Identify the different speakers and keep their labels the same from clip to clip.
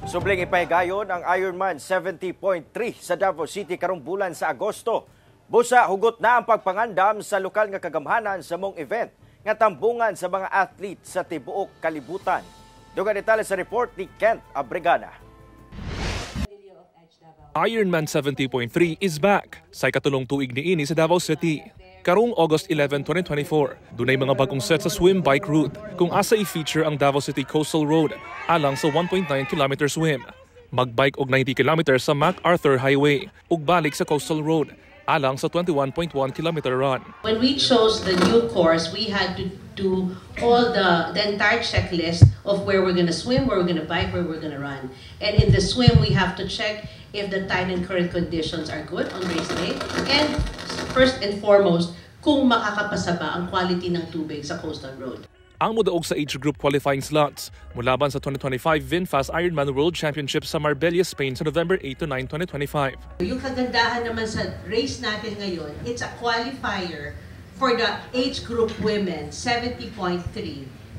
Speaker 1: Subling ipahigayon ang Ironman 70.3 sa Davao City karong bulan sa Agosto. Busa hugot na ang pagpangandam sa lokal nga kagamhanan sa mong event nga tambungan sa mga athlete sa tibuok kalibutan. Dugang detalye sa report ni Kent Abrigana.
Speaker 2: Ironman 70.3 is back sa ikatulong tuig niini sa Davao City. Karong August 11, 2024, dunay mga bagong set sa swim bike route kung asa i-feature ang Davao City Coastal Road alang sa 1.9 km swim. Magbike og 90 km sa MacArthur Highway ug balik sa Coastal Road alang sa 21.1 km run.
Speaker 3: When we chose the new course, we had to do all the entire checklist of where we're going to swim, where we're going to bike, where we're going to run. And in the swim, we have to check if the tide and current conditions are good on race day. And first and foremost, kung makakapasa ba ang quality ng tubig sa coastal road.
Speaker 2: Ang mudaog sa age group qualifying slots mulaban sa 2025 VinFast Ironman World Championship sa Marbella, Spain sa November 8 to 9, 2025.
Speaker 3: Yung kagandahan naman sa race natin ngayon, it's a qualifier for the age group women 70.3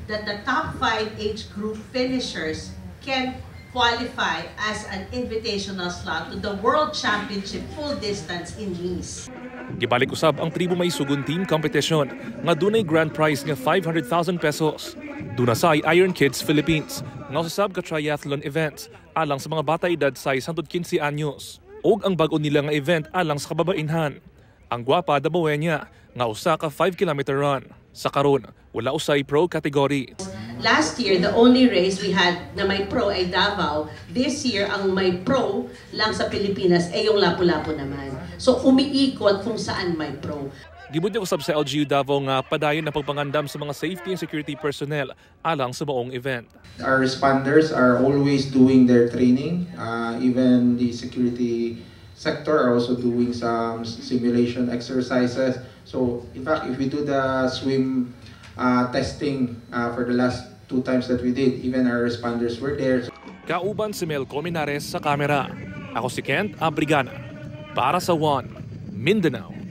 Speaker 3: that the top 5 age group finishers can qualify as an invitational slot to the World Championship full distance in Nice.
Speaker 2: Gibalik usab ang tribo may sugun team competition nga dunay grand prize nga 500,000 pesos. Dunasay Iron Kids Philippines nga usab ka triathlon event alang sa mga bata edad size hangtod 15 anyos. Og ang bag-o nila nga event alang sa kababainhan. Ang Guapa da Buena nga usa ka 5 km run. Sa karon, wala usay pro category.
Speaker 3: Last year, the only race we had na may pro ay Davao. This year, ang may pro lang sa Pilipinas ay yung Lapu-Lapu naman. So umiikot kung saan may pro.
Speaker 2: Gibudyo usab sa LGU Davao nga padayon na pagpangandam sa mga safety and security personnel alang sa maong event.
Speaker 4: Our responders are always doing their training. Even the security sector are also doing some simulation exercises. So in fact, if we do the swim testing for the last 2 times that we did, even our responders were there.
Speaker 2: Kauban si Mel Cominares sa kamera. Ako si Kent Abrigana para sa One Mindanao.